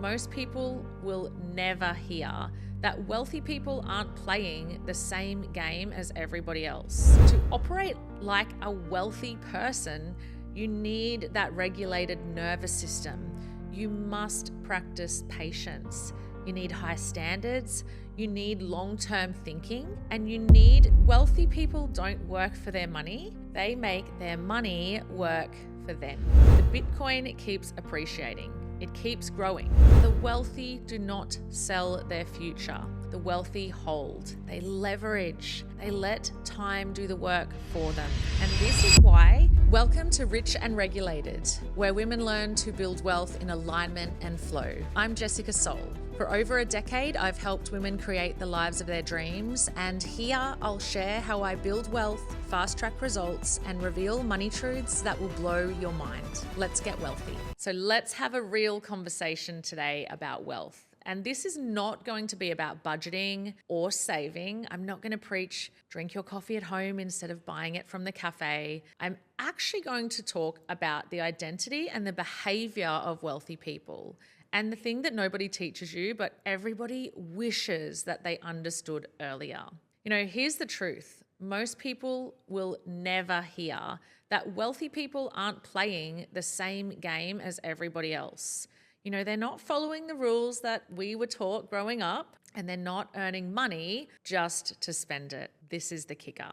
most people will never hear that wealthy people aren't playing the same game as everybody else. To operate like a wealthy person, you need that regulated nervous system. You must practice patience. You need high standards. You need long-term thinking, and wealthy people don't work for their money. They make their money work for them. The Bitcoin keeps appreciating. It keeps growing. The wealthy do not sell their future. The wealthy hold. They leverage. They let time do the work for them. And this is why, welcome to Rich and Regulated, where women learn to build wealth in alignment and flow. I'm Jessica Soul. For over a decade, I've helped women create the lives of their dreams, and here I'll share how I build wealth, fast-track results, and reveal money truths that will blow your mind. Let's get wealthy. So let's have a real conversation today about wealth. And this is not going to be about budgeting or saving. I'm not going to preach drink your coffee at home instead of buying it from the cafe. I'm actually going to talk about the identity and the behavior of wealthy people. And the thing that nobody teaches you, but everybody wishes that they understood earlier. Here's the truth. Most people will never hear that wealthy people aren't playing the same game as everybody else. They're not following the rules that we were taught growing up, and they're not earning money just to spend it. This is the kicker.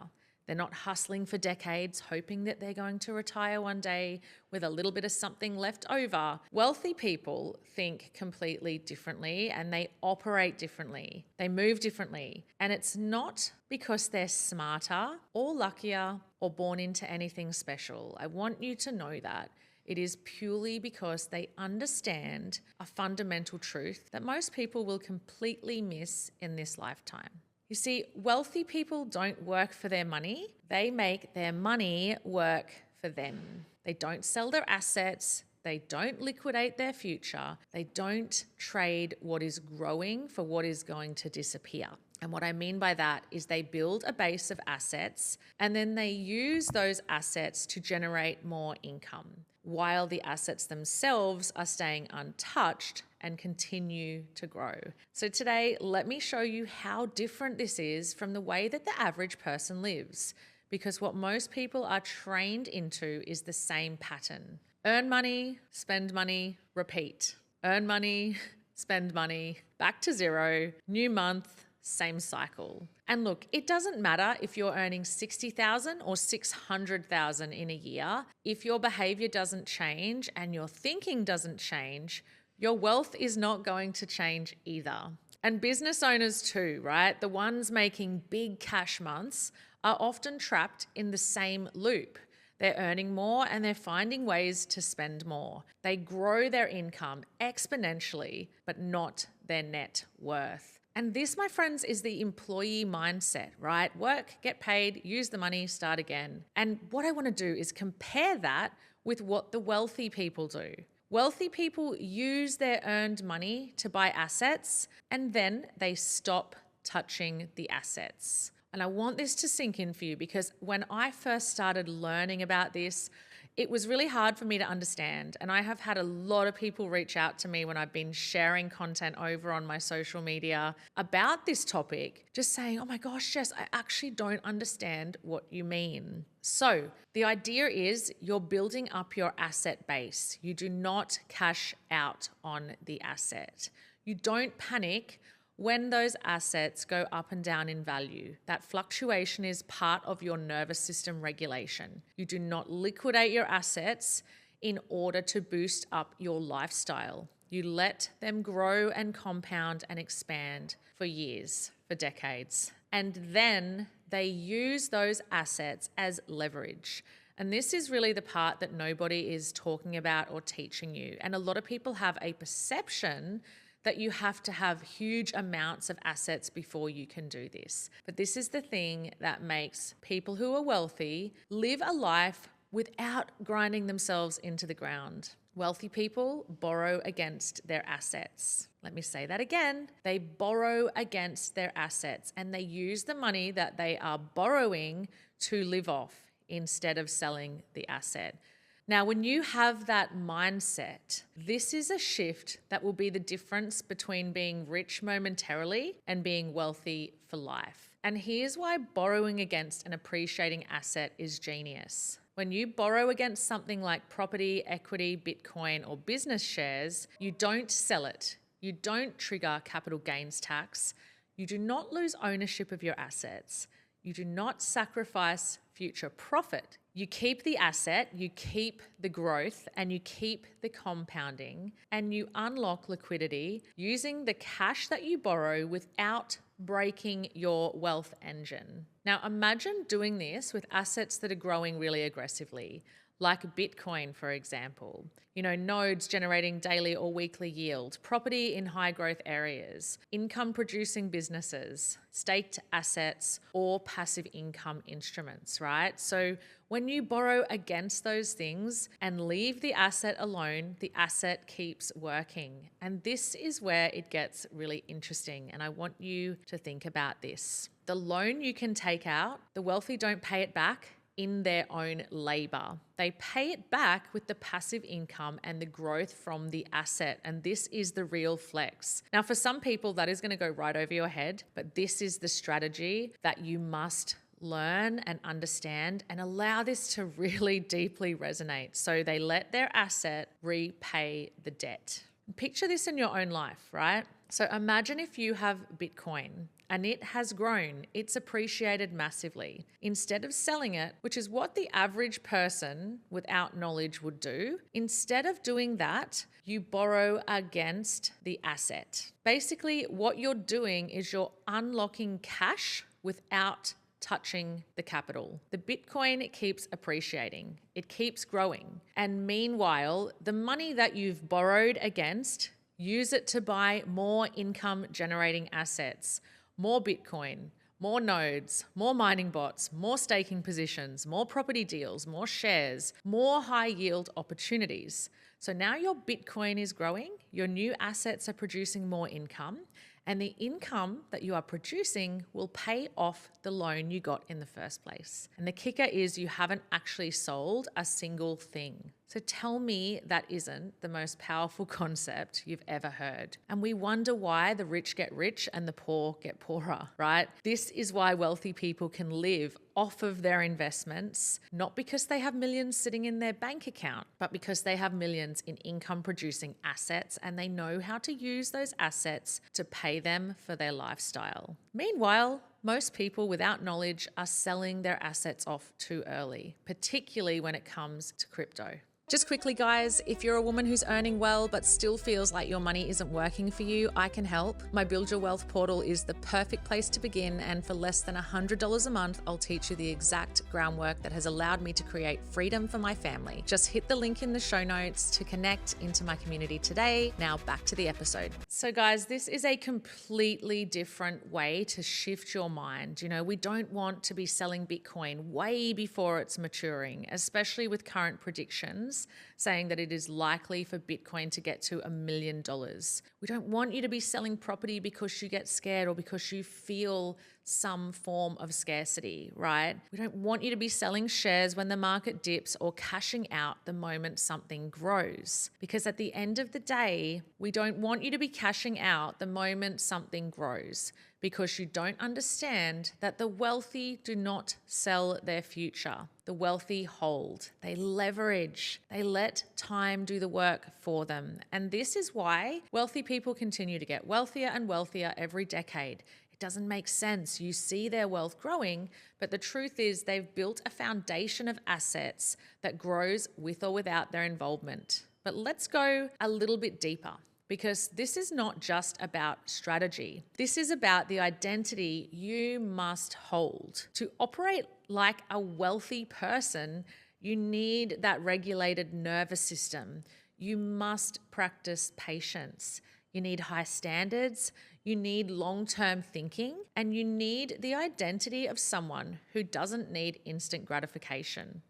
They're not hustling for decades, hoping that they're going to retire one day with a little bit of something left over. Wealthy people think completely differently, and they operate differently. They move differently. And it's not because they're smarter or luckier or born into anything special. I want you to know that. It is purely because they understand a fundamental truth that most people will completely miss in this lifetime. You see, wealthy people don't work for their money. They make their money work for them. They don't sell their assets. They don't liquidate their future. They don't trade what is growing for what is going to disappear. And what I mean by that is they build a base of assets, and then they use those assets to generate more income, while the assets themselves are staying untouched and continue to grow. So today, let me show you how different this is from the way that the average person lives, because what most people are trained into is the same pattern. Earn money, spend money, repeat. Earn money, spend money, back to zero, new month, same cycle. And look, it doesn't matter if you're earning 60,000 or 600,000 in a year. If your behavior doesn't change and your thinking doesn't change, your wealth is not going to change either. And business owners too, right? The ones making big cash months are often trapped in the same loop. They're earning more and they're finding ways to spend more. They grow their income exponentially, but not their net worth. And this, my friends, is the employee mindset, right? Work, get paid, use the money, start again. And what I want to do is compare that with what the wealthy people do. Wealthy people use their earned money to buy assets, and then they stop touching the assets. And I want this to sink in for you, because when I first started learning about this, it was really hard for me to understand. And I have had a lot of people reach out to me when I've been sharing content over on my social media about this topic, just saying, oh my gosh, Jess, I actually don't understand what you mean. So the idea is you're building up your asset base. You do not cash out on the asset. You don't panic when those assets go up and down in value. That fluctuation is part of your nervous system regulation. You do not liquidate your assets in order to boost up your lifestyle. You let them grow and compound and expand for years, for decades. And then they use those assets as leverage. And this is really the part that nobody is talking about or teaching you. And a lot of people have a perception that you have to have huge amounts of assets before you can do this. But this is the thing that makes people who are wealthy live a life without grinding themselves into the ground. Wealthy people borrow against their assets. Let me say that again. They borrow against their assets, and they use the money that they are borrowing to live off instead of selling the asset. Now, when you have that mindset, this is a shift that will be the difference between being rich momentarily and being wealthy for life. And here's why borrowing against an appreciating asset is genius. When you borrow against something like property, equity, Bitcoin, or business shares, you don't sell it. You don't trigger capital gains tax. You do not lose ownership of your assets. You do not sacrifice future profit. You keep the asset, you keep the growth, and you keep the compounding, and you unlock liquidity using the cash that you borrow without breaking your wealth engine. Now, imagine doing this with assets that are growing really aggressively, like Bitcoin, for example. Nodes generating daily or weekly yield, property in high growth areas, income producing businesses, staked assets, or passive income instruments, right? So when you borrow against those things and leave the asset alone, the asset keeps working. And this is where it gets really interesting. And I want you to think about this. The loan you can take out, the wealthy don't pay it back in their own labor. They pay it back with the passive income and the growth from the asset. And this is the real flex. Now, for some people, that is going to go right over your head, but this is the strategy that you must learn and understand and allow this to really deeply resonate. So they let their asset repay the debt. Picture this in your own life, right? So imagine if you have Bitcoin and it has grown, it's appreciated massively. Instead of selling it, which is what the average person without knowledge would do, instead of doing that, you borrow against the asset. Basically, what you're doing is you're unlocking cash without touching the capital. The Bitcoin keeps appreciating, it keeps growing. And meanwhile, the money that you've borrowed against, use it to buy more income generating assets, more Bitcoin, more nodes, more mining bots, more staking positions, more property deals, more shares, more high yield opportunities. So now your Bitcoin is growing, your new assets are producing more income, and the income that you are producing will pay off the loan you got in the first place. And the kicker is you haven't actually sold a single thing. So tell me that isn't the most powerful concept you've ever heard. And we wonder why the rich get rich and the poor get poorer, right? This is why wealthy people can live off of their investments, not because they have millions sitting in their bank account, but because they have millions in income producing assets and they know how to use those assets to pay them for their lifestyle. Meanwhile, most people without knowledge are selling their assets off too early, particularly when it comes to crypto. Just quickly, guys, if you're a woman who's earning well but still feels like your money isn't working for you, I can help. My Build Your Wealth portal is the perfect place to begin, and for less than $100 a month, I'll teach you the exact groundwork that has allowed me to create freedom for my family. Just hit the link in the show notes to connect into my community today. Now back to the episode. So guys, this is a completely different way to shift your mind. We don't want to be selling Bitcoin way before it's maturing, especially with current predictions saying that it is likely for Bitcoin to get to $1 million. We don't want you to be selling property because you get scared or because you feel some form of scarcity, right? We don't want you to be selling shares when the market dips or cashing out the moment something grows. Because at the end of the day, we don't want you to be cashing out the moment something grows, because you don't understand that the wealthy do not sell their future. The wealthy hold, they leverage, they let time do the work for them. And this is why wealthy people continue to get wealthier and wealthier every decade. It doesn't make sense. You see their wealth growing, but the truth is they've built a foundation of assets that grows with or without their involvement. But let's go a little bit deeper, because this is not just about strategy. This is about the identity you must hold. To operate like a wealthy person, you need that regulated nervous system. You must practice patience. You need high standards, you need long-term thinking, and you need the identity of someone who doesn't need instant gratification.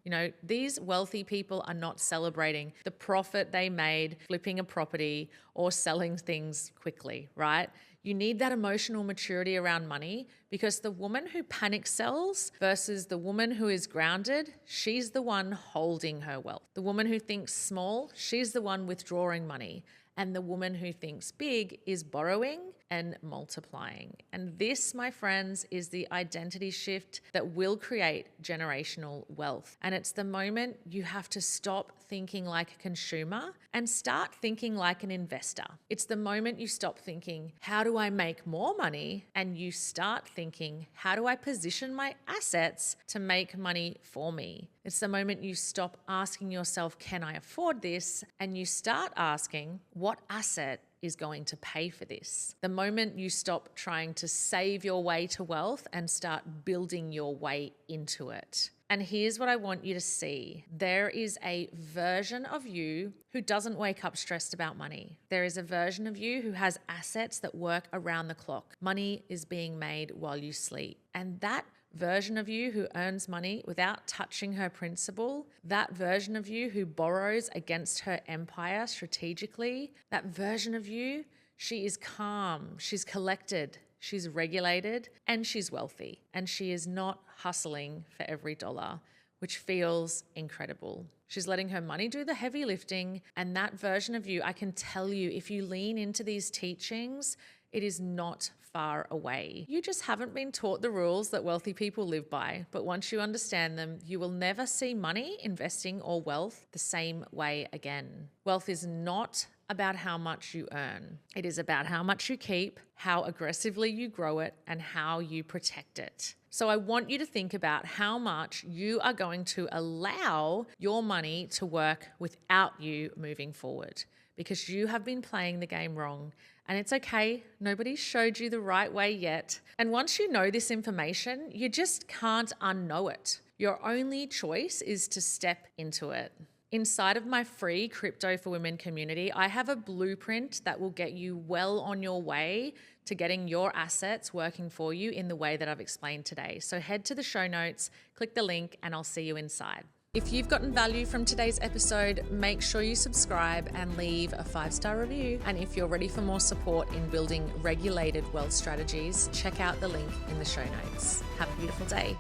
These wealthy people are not celebrating the profit they made flipping a property or selling things quickly, right? You need that emotional maturity around money, because the woman who panic sells versus the woman who is grounded, she's the one holding her wealth. The woman who thinks small, she's the one withdrawing money. And the woman who thinks big is borrowing and multiplying. And this, my friends, is the identity shift that will create generational wealth. And it's the moment you have to stop thinking like a consumer and start thinking like an investor. It's the moment you stop thinking, how do I make more money? And you start thinking, how do I position my assets to make money for me? It's the moment you stop asking yourself, can I afford this? And you start asking, what asset is going to pay for this? The moment you stop trying to save your way to wealth and start building your way into it. And here's what I want you to see. There is a version of you who doesn't wake up stressed about money. There is a version of you who has assets that work around the clock. Money is being made while you sleep. And that version of you who earns money without touching her principal, that version of you who borrows against her empire strategically, that version of you, she is calm, she's collected, she's regulated, and she's wealthy. And she is not hustling for every dollar, which feels incredible. She's letting her money do the heavy lifting. And that version of you, I can tell you, if you lean into these teachings, it is not far away. You just haven't been taught the rules that wealthy people live by. But once you understand them, you will never see money, investing, or wealth the same way again. Wealth is not about how much you earn. It is about how much you keep, how aggressively you grow it, and how you protect it. So I want you to think about how much you are going to allow your money to work without you moving forward, because you have been playing the game wrong. And it's okay, nobody showed you the right way yet. And once you know this information, you just can't unknow it. Your only choice is to step into it. Inside of my free Crypto for Women community, I have a blueprint that will get you well on your way to getting your assets working for you in the way that I've explained today. So head to the show notes, click the link, and I'll see you inside. If you've gotten value from today's episode, make sure you subscribe and leave a 5-star review. And if you're ready for more support in building regulated wealth strategies, check out the link in the show notes. Have a beautiful day.